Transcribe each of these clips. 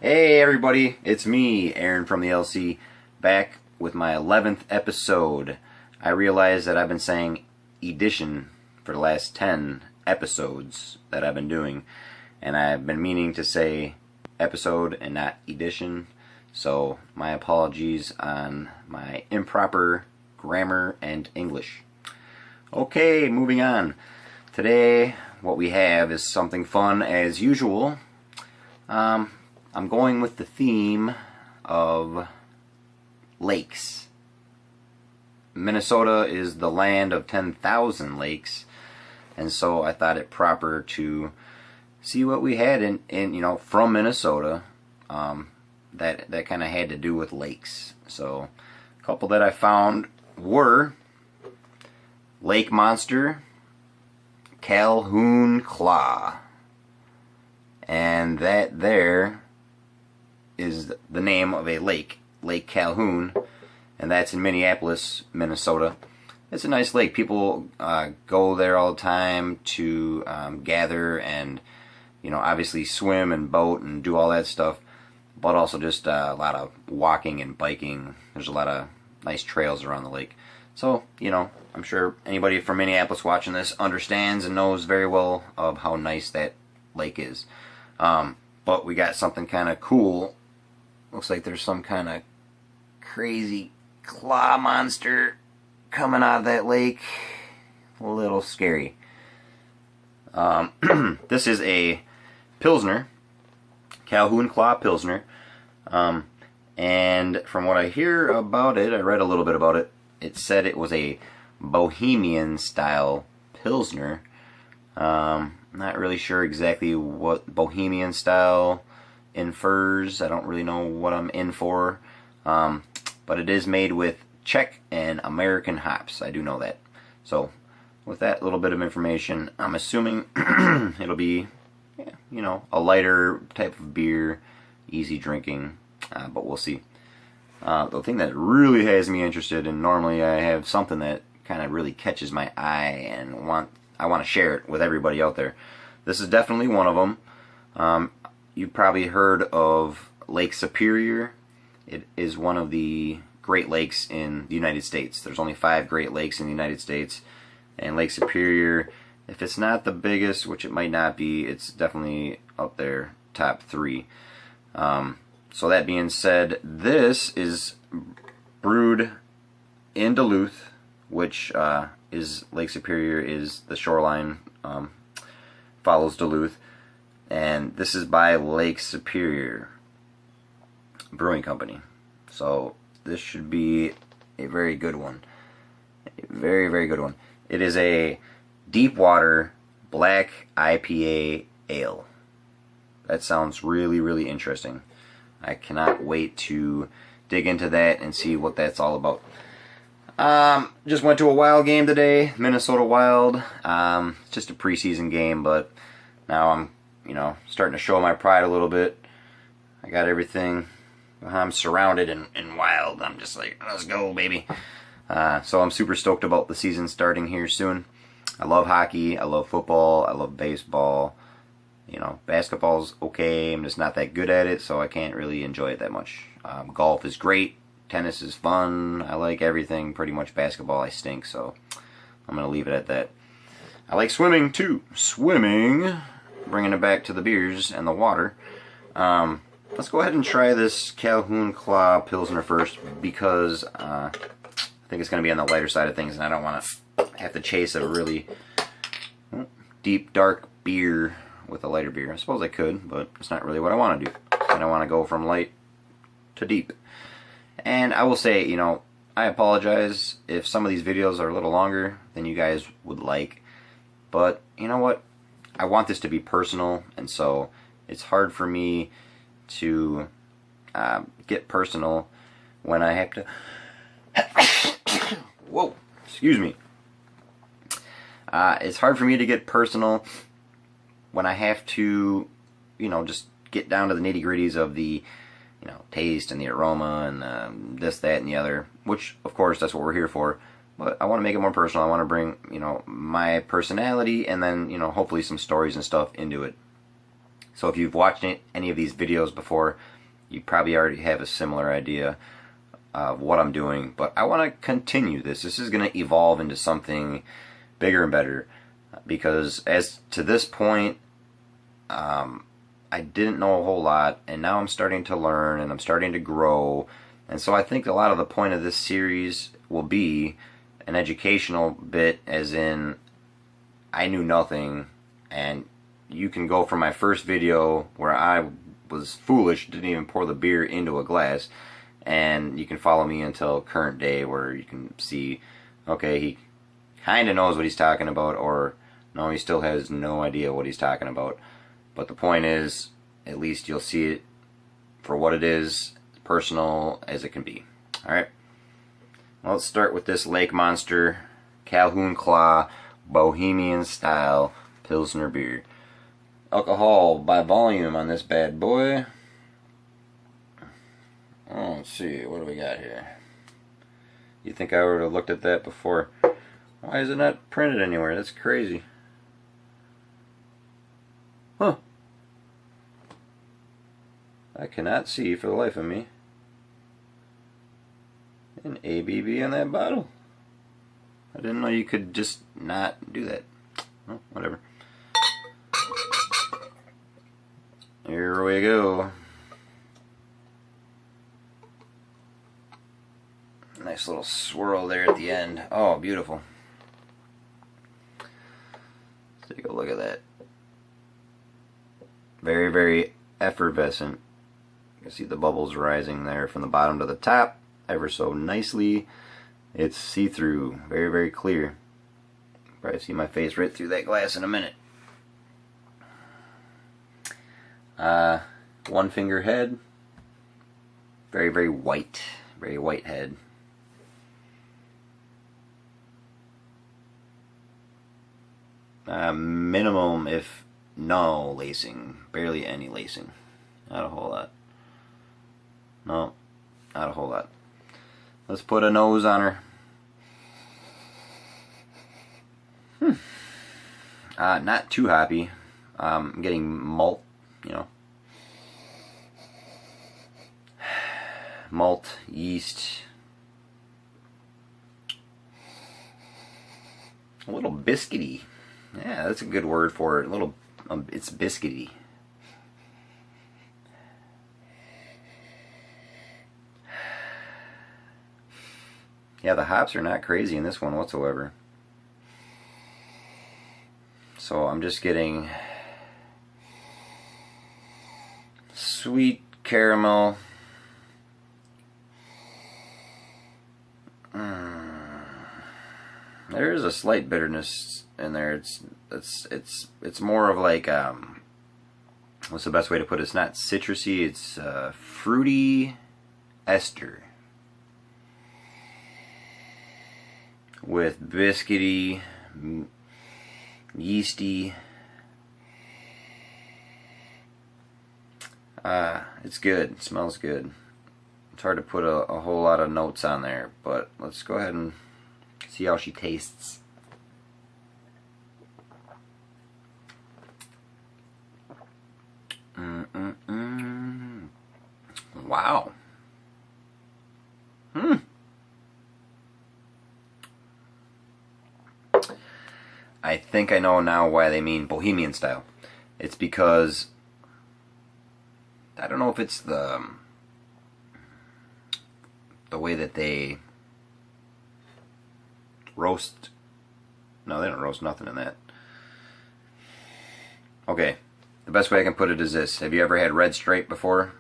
Hey everybody, it's me, Aaron from the LC, back with my 11th episode. I realize that I've been saying edition for the last 10 episodes that I've been doing, and I've been meaning to say episode and not edition, so my apologies on my improper grammar and English. Okay, moving on. Today, what we have is something fun as usual. I'm going with the theme of lakes. Minnesota is the land of 10,000 lakes, and so I thought it proper to see what we had in from Minnesota that kind of had to do with lakes. So a couple that I found were Lake Monster, Calhoun Claw, and that there is the name of a lake, Lake Calhoun, and that's in Minneapolis, Minnesota. It's a nice lake. People go there all the time to gather and, obviously swim and boat and do all that stuff, but also just a lot of walking and biking. There's a lot of nice trails around the lake. So, I'm sure anybody from Minneapolis watching this understands and knows very well of how nice that lake is. But we got something kind of cool. Looks like there's some kind of crazy claw monster coming out of that lake. A little scary. This is a Pilsner, Calhoun Claw Pilsner. And from what I hear about it, I read a little bit about it, it said it was a Bohemian style Pilsner. Not really sure exactly what Bohemian style infers. I don't really know what I'm in for. But it is made with Czech and American hops. I do know that. So with that little bit of information, I'm assuming it'll be, a lighter type of beer, easy drinking, but we'll see. The thing that really has me interested, and normally I have something that kind of really catches my eye and I want to share it with everybody out there. This is definitely one of them. You've probably heard of Lake Superior. It is one of the Great Lakes in the United States. There's only 5 Great Lakes in the United States, and Lake Superior, if it's not the biggest, which it might not be, it's definitely up there, top 3. So that being said, this is brewed in Duluth, which is Lake Superior is the shoreline, follows Duluth, and this is by Lake Superior Brewing Company. So this should be a very good one. A very, very good one. It is a Deep Water Black IPA ale. That sounds really, really interesting. I cannot wait to dig into that and see what that's all about. Just went to a Wild game today, Minnesota Wild. It's just a preseason game, but now I'm, starting to show my pride a little bit. I got everything. I'm surrounded in Wild. I'm just like, let's go, baby. So I'm super stoked about the season starting here soon. I love hockey. I love football. I love baseball. Basketball's okay. I'm just not that good at it, so I can't really enjoy it that much. Golf is great. Tennis is fun. I like everything. Pretty much basketball, I stink, so I'm going to leave it at that. I like swimming, too. Swimming. Bringing it back to the beers and the water. Let's go ahead and try this Calhoun Claw Pilsner first, because I think it's going to be on the lighter side of things, and I don't want to have to chase a really deep, dark beer with a lighter beer. I suppose I could, but it's not really what I want to do. And I want to go from light to deep. And I will say, I apologize if some of these videos are a little longer than you guys would like. But, you know what? I want this to be personal, and so it's hard for me to get personal when I have to... Whoa, excuse me. It's hard for me to get personal when I have to, just get down to the nitty-gritties of the, taste and the aroma and this, that, and the other, which, of course, that's what we're here for. But I want to make it more personal. I want to bring, my personality and then, hopefully some stories and stuff into it. So if you've watched any of these videos before, you probably already have a similar idea of what I'm doing, but I want to continue this. This is going to evolve into something bigger and better, because as to this point, I didn't know a whole lot, and now I'm starting to learn and I'm starting to grow. And so I think a lot of the point of this series will be an educational bit, as in I knew nothing, and you can go from my first video where I was foolish, didn't even pour the beer into a glass, and you can follow me until current day, where you can see, okay, he kind of knows what he's talking about, or no, he still has no idea what he's talking about. But the point is, at least you'll see it for what it is, personal as it can be. Alright, well, let's start with this Lake Monster Calhoun Claw Bohemian Style Pilsner beer. Alcohol by volume on this bad boy. Oh, let's see, what do we got here? You think I would have looked at that before? Why is it not printed anywhere? That's crazy. Huh. I cannot see for the life of me an ABV on that bottle. I didn't know you could just not do that. Well, whatever. Here we go. Nice little swirl there at the end. Oh, beautiful. Take a look at that. Very, very effervescent. You can see the bubbles rising there from the bottom to the top ever so nicely. It's see-through, very, very clear. Probably see my face right through that glass in a minute. One finger head. Very, very white head. Minimum, if no lacing, barely any lacing. Not a whole lot. No, not a whole lot. Let's put a nose on her. Not too hoppy. I'm getting malt, you know. Malt, yeast. A little biscuity. Yeah, that's a good word for it. A little, it's biscuity. Yeah, the hops are not crazy in this one whatsoever. So I'm just getting sweet caramel. There is a slight bitterness in there. It's more of like what's the best way to put it? It's not citrusy. It's fruity ester with biscuity, yeasty. It's good. It smells good. It's hard to put a whole lot of notes on there, but let's go ahead and see how she tastes. Wow. I think I know now why they mean Bohemian style. It's because I don't know if it's the way that they roast. No, they don't roast nothing in that. Okay, the best way I can put it is this. Have you ever had Red Stripe before?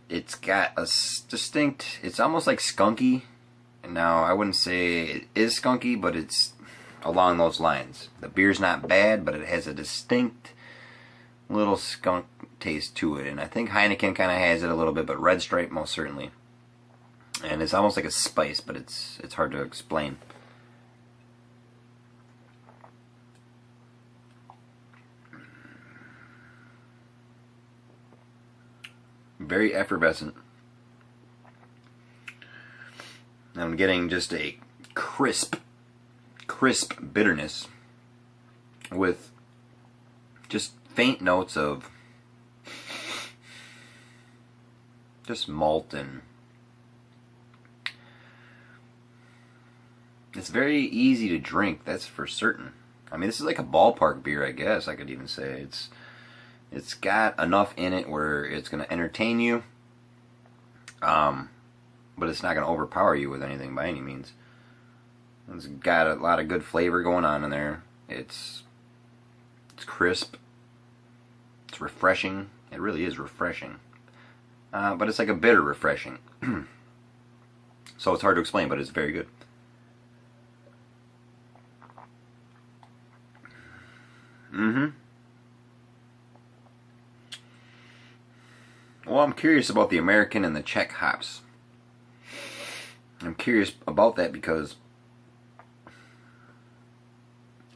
It's got a distinct, it's almost like skunky. Now, I wouldn't say it is skunky, but it's along those lines. The beer's not bad, but it has a distinct little skunk taste to it. And I think Heineken kind of has it a little bit, but Red Stripe most certainly. And it's almost like a spice, but it's hard to explain. Very effervescent. I'm getting just a crisp bitterness with just faint notes of just malt, and it's very easy to drink, that's for certain. I mean, this is like a ballpark beer, I guess I could even say. It's got enough in it where it's going to entertain you, but it's not going to overpower you with anything by any means. It's got a lot of good flavor going on in there. It's crisp. It's refreshing. It really is refreshing. But it's like a bitter refreshing. So it's hard to explain, but it's very good. Well, I'm curious about the American and the Czech hops. I'm curious about that because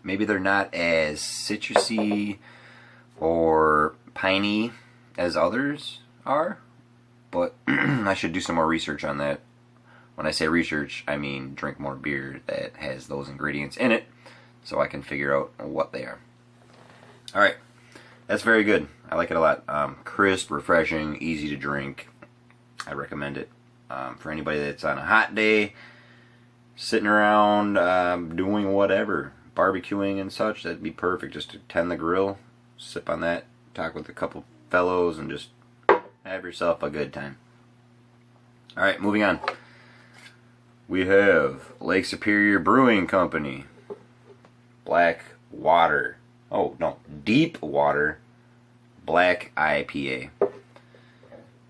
maybe they're not as citrusy or piney as others are, but I should do some more research on that. When I say research, I mean drink more beer that has those ingredients in it so I can figure out what they are. Alright, that's very good. I like it a lot. Crisp, refreshing, easy to drink. I recommend it. For anybody that's on a hot day, sitting around, doing whatever, barbecuing and such, that'd be perfect. Just to tend the grill, sip on that, talk with a couple fellows, and just have yourself a good time. Alright, moving on. We have Lake Superior Brewing Company. Black Water. Oh, no. Deep Water Black IPA.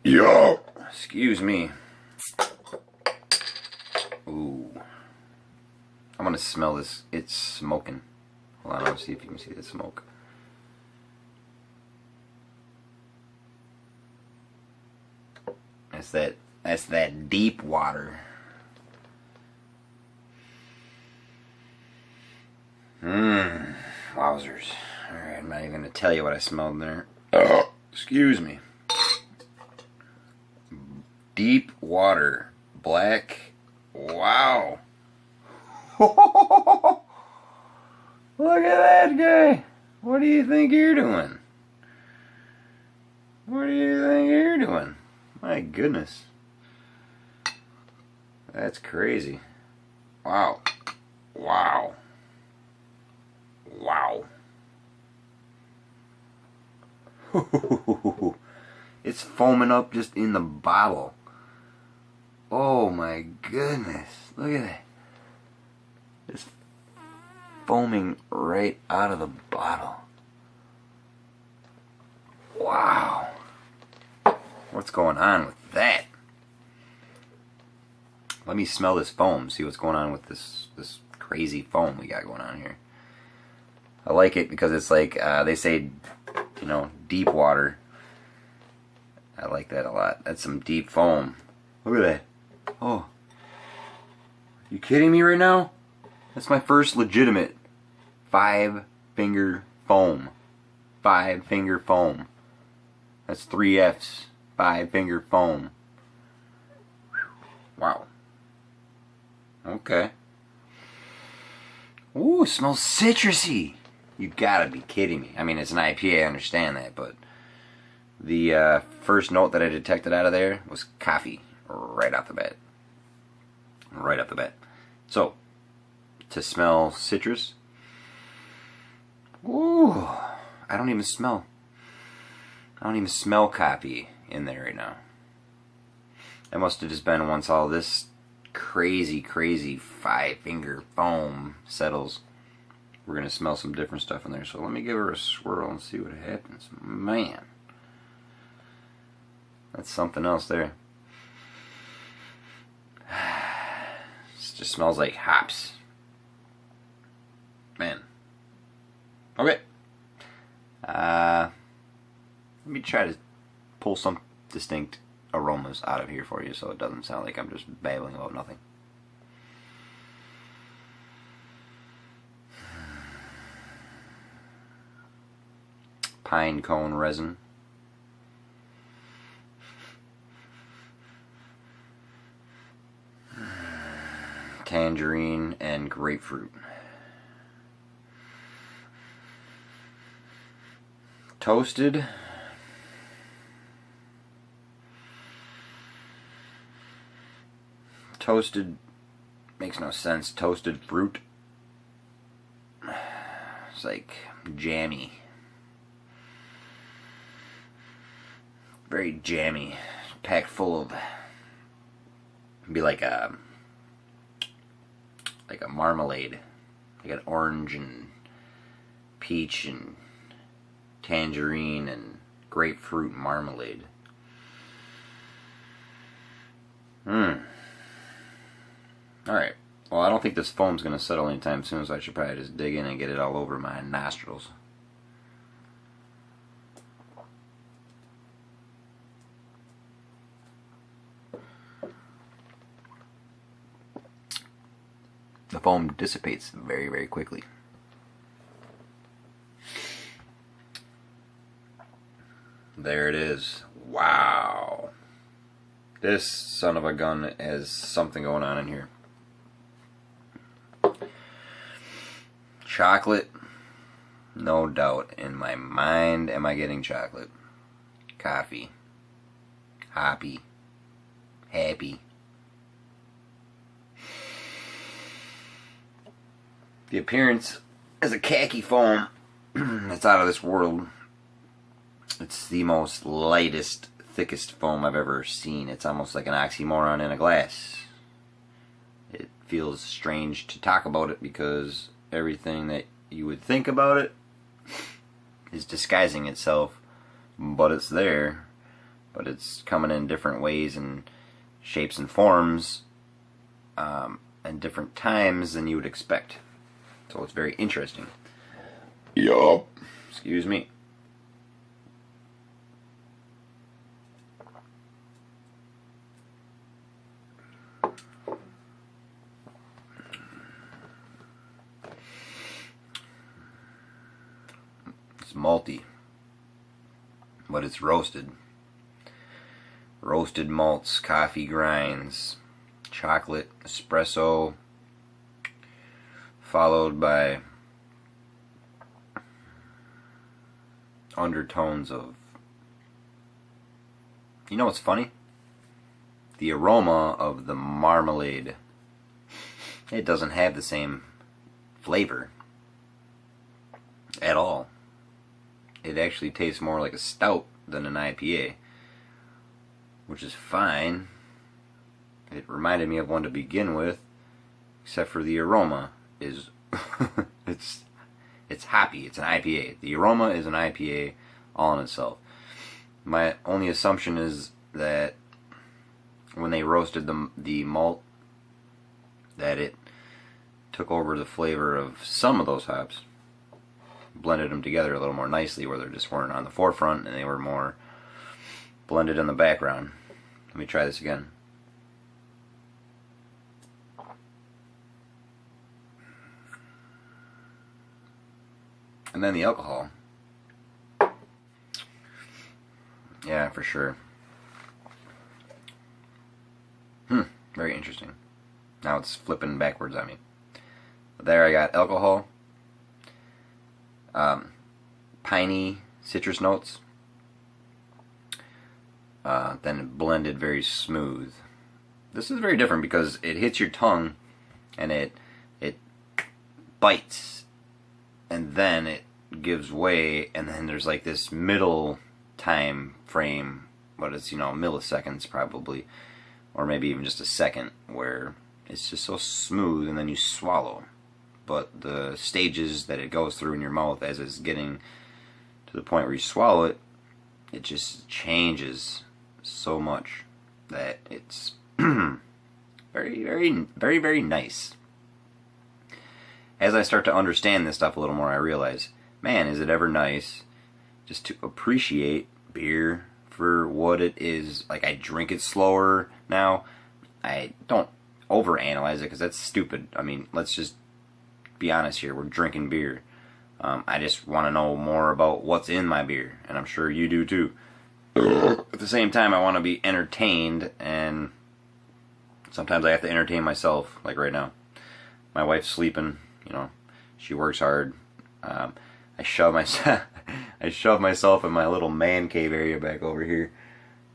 Yo! Excuse me. Ooh. I'm gonna smell this. It's smoking. Hold on, let's see if you can see the smoke. That's that deep water. Wowzers. Alright, I'm not even gonna tell you what I smelled there. Oh, excuse me. Deep Water Black. Wow. Look at that guy. What do you think you're doing? What do you think you're doing? My goodness. That's crazy. Wow. Wow. Wow. It's foaming up just in the bottle. Oh my goodness. Look at that. It's foaming right out of the bottle. Wow. What's going on with that? Let me smell this foam, see what's going on with this crazy foam we got going on here. I like it because it's like, they say, you know, deep water. I like that a lot. That's some deep foam. Look at that. Oh. You kidding me right now? That's my first legitimate 5-finger foam. 5-finger foam. That's 3 F's. 5-finger foam. Wow. Okay. Ooh, it smells citrusy. You gotta be kidding me. I mean, it's an IPA, I understand that, but the first note that I detected out of there was coffee right off the bat. Right off the bat. So, to smell citrus. Ooh, I don't even smell coffee in there right now. It must have just been once all this crazy 5-finger foam settles. We're going to smell some different stuff in there. So let me give her a swirl and see what happens. Man. That's something else there. It just smells like hops. Man. Okay. Let me try to pull some distinct aromas out of here for you so it doesn't sound like I'm just babbling about nothing. Pine cone resin. Tangerine and grapefruit. Toasted Toasted makes no sense. Toasted fruit. It's like jammy. Very jammy. Packed full of, be like a marmalade. Like an orange and peach and tangerine and grapefruit marmalade. Alright. Well, I don't think this foam's going to settle anytime soon, so I should probably just dig in and get it all over my nostrils. The foam dissipates very, very quickly. There it is. Wow. This son of a gun has something going on in here. Chocolate, no doubt. In my mind, am I getting chocolate? Coffee. Hoppy. Happy. The appearance is a khaki foam. It's out of this world. It's the most lightest, thickest foam I've ever seen. It's almost like an oxymoron in a glass. It feels strange to talk about it because everything that you would think about it is disguising itself, but it's there. But it's coming in different ways and shapes and forms, and different times than you would expect. So it's very interesting. Yup. Excuse me. It's malty, but it's roasted. Roasted malts, coffee grinds, chocolate, espresso, followed by undertones of, you know what's funny? The aroma of the marmalade. It doesn't have the same flavor at all. It actually tastes more like a stout than an IPA, which is fine. It reminded me of one to begin with, except for the aroma is it's hoppy. It's an IPA. The aroma is an IPA all in itself. My only assumption is that when they roasted the malt, that it took over the flavor of some of those hops, blended them together a little more nicely, where they just weren't on the forefront and they were more blended in the background. Let me try this again. And then the alcohol. Yeah, for sure. Very interesting. Now it's flipping backwards on me. But there I got alcohol. Piney citrus notes. Then blended very smooth. This is very different because it hits your tongue and it bites, and then it gives way, and then there's like this middle time frame, but it's, milliseconds probably, or maybe even just a second, where it's just so smooth, and then you swallow. But the stages that it goes through in your mouth as it's getting to the point where you swallow it, it just changes so much that it's very, very, very, very nice. As I start to understand this stuff a little more, I realize, man, is it ever nice just to appreciate beer for what it is. Like, I drink it slower now. I don't overanalyze it because that's stupid. I mean, let's just be honest here. We're drinking beer. I just want to know more about what's in my beer, and I'm sure you do too. At the same time, I want to be entertained, and sometimes I have to entertain myself, like right now. My wife's sleeping, she works hard. I shove myself in my little man cave area back over here,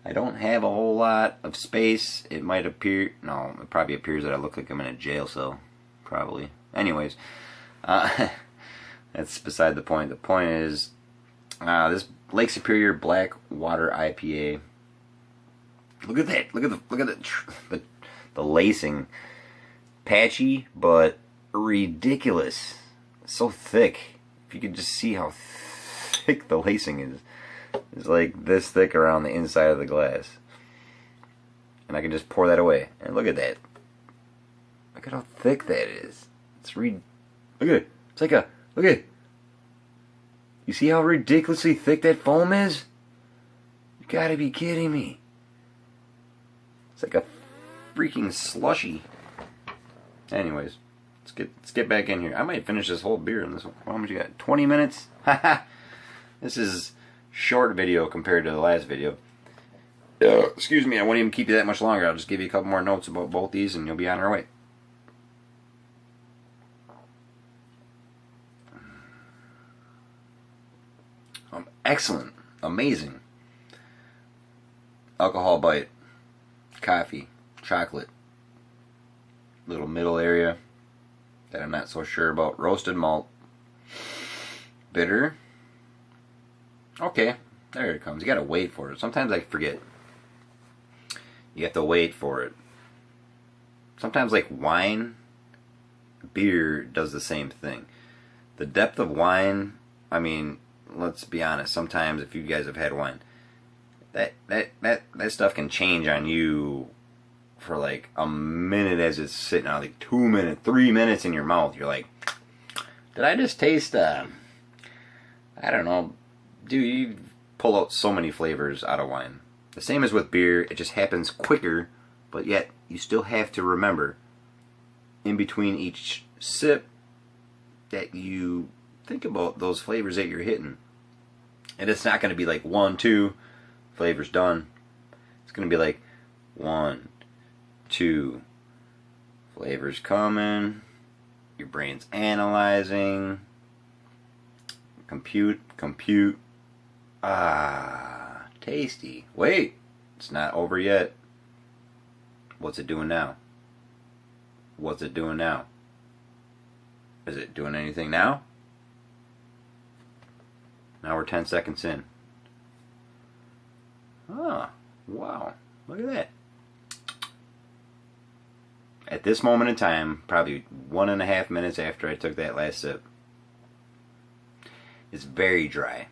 I don't have a whole lot of space. It might appear, no, it probably appears that I look like I'm in a jail cell. Probably. Anyways, that's beside the point. The point is, this Lake Superior Black Water IPA. Look at that. Look at the lacing. Patchy, but ridiculous. So thick. If you could just see how thick the lacing is. It's like this thick around the inside of the glass. And I can just pour that away. And look at that. Look at how thick that is. Look at it. It's like a, look at it. You see how ridiculously thick that foam is? You gotta be kidding me. It's like a freaking slushy. Anyways, let's get back in here. I might finish this whole beer in this one. How much you got? 20 minutes? Haha. This is short video compared to the last video. Excuse me, I won't even keep you that much longer. I'll just give you a couple more notes about both these and you'll be on our way. Excellent. Amazing. Alcohol bite. Coffee. Chocolate. Little middle area that I'm not so sure about. Roasted malt. Bitter. Okay. There it comes. You gotta wait for it. Sometimes I forget. You have to wait for it. Sometimes like wine, beer does the same thing. The depth of wine, I mean, let's be honest, sometimes if you guys have had wine, that stuff can change on you for like a minute as it's sitting out, like 2 minutes, 3 minutes in your mouth. You're like, did I just taste, I don't know, dude, you pull out so many flavors out of wine. The same as with beer, it just happens quicker, but yet you still have to remember in between each sip that you think about those flavors that you're hitting. And it's not going to be like 1, 2, flavors done. It's going to be like 1, 2, flavors coming, your brain's analyzing, compute, tasty. Wait, it's not over yet. What's it doing now? What's it doing now? Is it doing anything now? Now we're 10 seconds in. Ah, wow. Look at that. At this moment in time, probably 1.5 minutes after I took that last sip, it's very dry.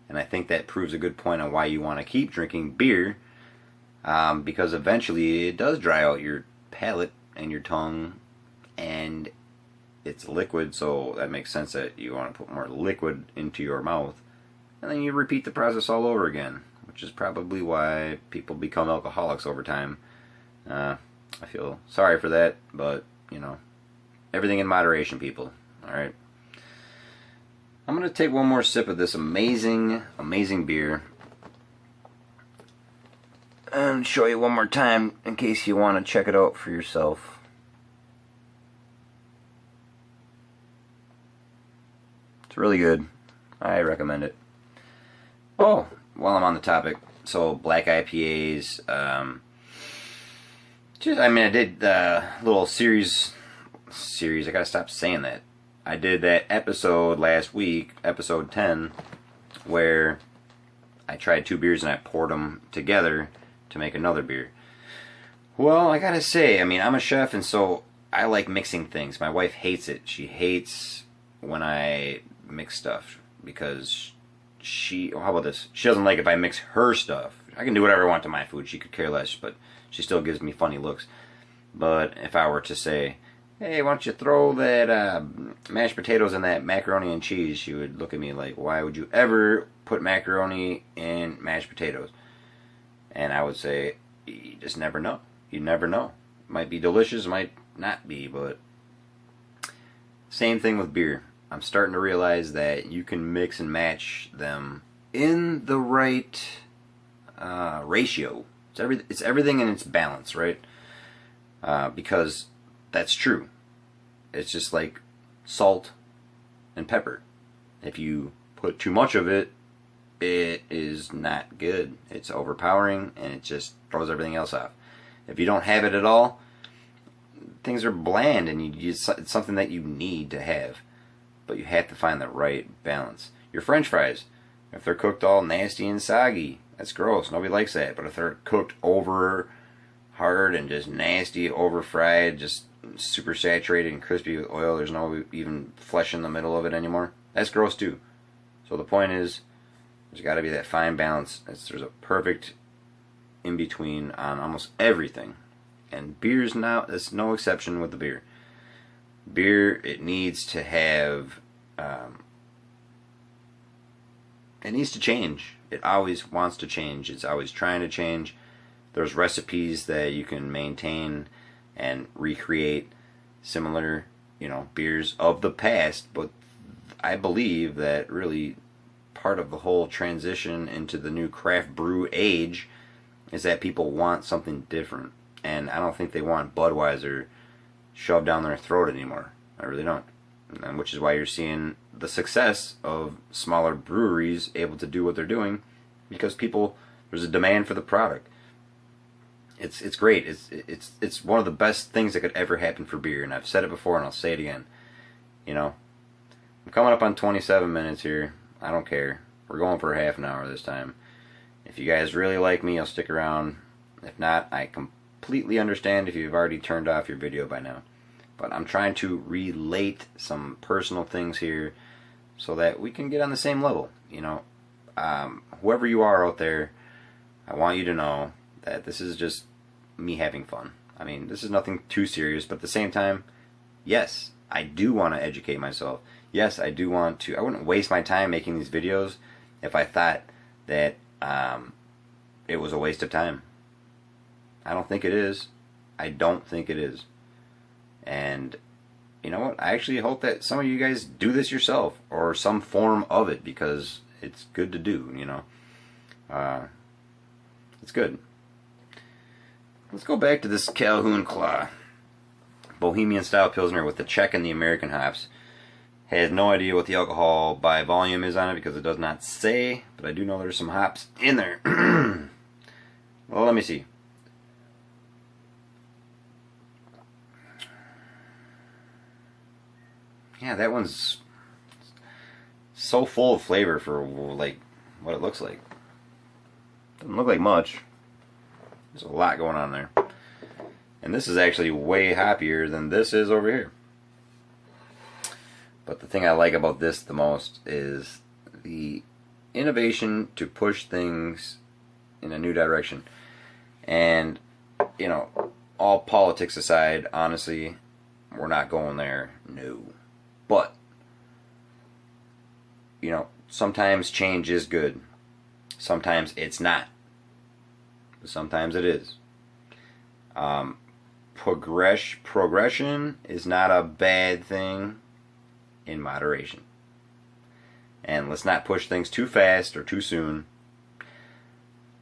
And I think that proves a good point on why you want to keep drinking beer, because eventually it does dry out your palate and your tongue, and it's liquid, so that makes sense that you want to put more liquid into your mouth, and then you repeat the process all over again, which is probably why people become alcoholics over time. I feel sorry for that, but you know, everything in moderation, people. Alright, I'm going to take one more sip of this amazing beer and show you one more time in case you want to check it out for yourself. It's really good. I recommend it. Oh, while I'm on the topic, so black IPAs, I did a little series, I gotta stop saying that. I did that episode last week, episode 10, where I tried 2 beers and I poured them together to make another beer. Well, I gotta say, I'm a chef, and so I like mixing things. My wife hates it. She hates when I mix stuff because how about this? She doesn't like if I mix her stuff. I can do whatever I want to my food. She could care less, but she still gives me funny looks. But if I were to say, hey, why don't you throw that mashed potatoes in that macaroni and cheese, she would look at me like, why would you ever put macaroni in mashed potatoes? And I would say, you just never know. You never know. Might be delicious, might not be, but same thing with beer. I'm starting to realize that you can mix and match them in the right ratio. It's everything in its balance, right? Because that's true. It's just like salt and pepper. If you put too much of it, it is not good. It's overpowering, and it just throws everything else off. If you don't have it at all, things are bland, and it's something that you need to have. But you have to find the right balance. Your French fries, if they're cooked all nasty and soggy, that's gross. Nobody likes that. But if they're cooked over hard and just nasty, over fried, just super saturated and crispy with oil, there's no even flesh in the middle of it anymore, that's gross too. So the point is, there's got to be that fine balance. There's a perfect in between on almost everything. And beer's now, it's no exception with the beer. Beer, it needs to have, it needs to change. It always wants to change. It's always trying to change. There's recipes that you can maintain and recreate similar, beers of the past, but I believe that really part of the whole transition into the new craft brew age is that people want something different. And I don't think they want Budweiser shoved down their throat anymore. I really don't. And which is why you're seeing the success of smaller breweries able to do what they're doing, because there's a demand for the product. It's great. It's one of the best things that could ever happen for beer, and I've said it before and I'll say it again. I'm coming up on 27 minutes here. I don't care. We're going for half an hour this time. If you guys really like me, I'll stick around. If not, I completely understand if you've already turned off your video by now. But I'm trying to relate some personal things here so that we can get on the same level. Whoever you are out there, I want you to know that this is just me having fun. I mean, this is nothing too serious, but at the same time, yes, I do want to educate myself. Yes, I do want to. I wouldn't waste my time making these videos if I thought that it was a waste of time. I don't think it is. I don't think it is. And you know what? I actually hope that some of you guys do this yourself, or some form of it, because it's good to do, It's good. Let's go back to this Calhoun Claw Bohemian style Pilsner with the Czech and the American hops. Has no idea what the alcohol by volume is on it because it does not say, but I do know there's some hops in there. Well, let me see. Yeah, that one's so full of flavor for like what it looks like. Doesn't look like much. There's a lot going on there. And this is actually way hoppier than this is over here. But the thing I like about this the most is the innovation to push things in a new direction. And, all politics aside, honestly, we're not going there. No. But, sometimes change is good. Sometimes it's not. But sometimes it is. Progression is not a bad thing in moderation. And let's not push things too fast or too soon.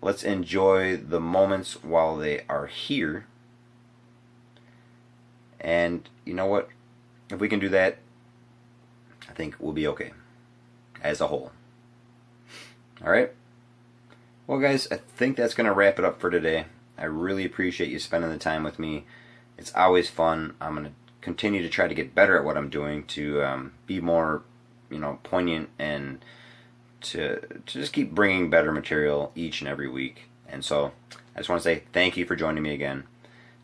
Let's enjoy the moments while they are here. And you know what? If we can do that, I think we'll be okay as a whole. Alright? Well, guys, I think that's going to wrap it up for today. I really appreciate you spending the time with me. It's always fun. I'm going to continue to try to get better at what I'm doing to be more, poignant, and to just keep bringing better material each and every week. And so I just want to say thank you for joining me again.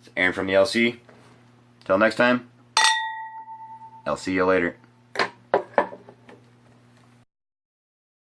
It's Aaron from the LC. Till next time, I'll see you later.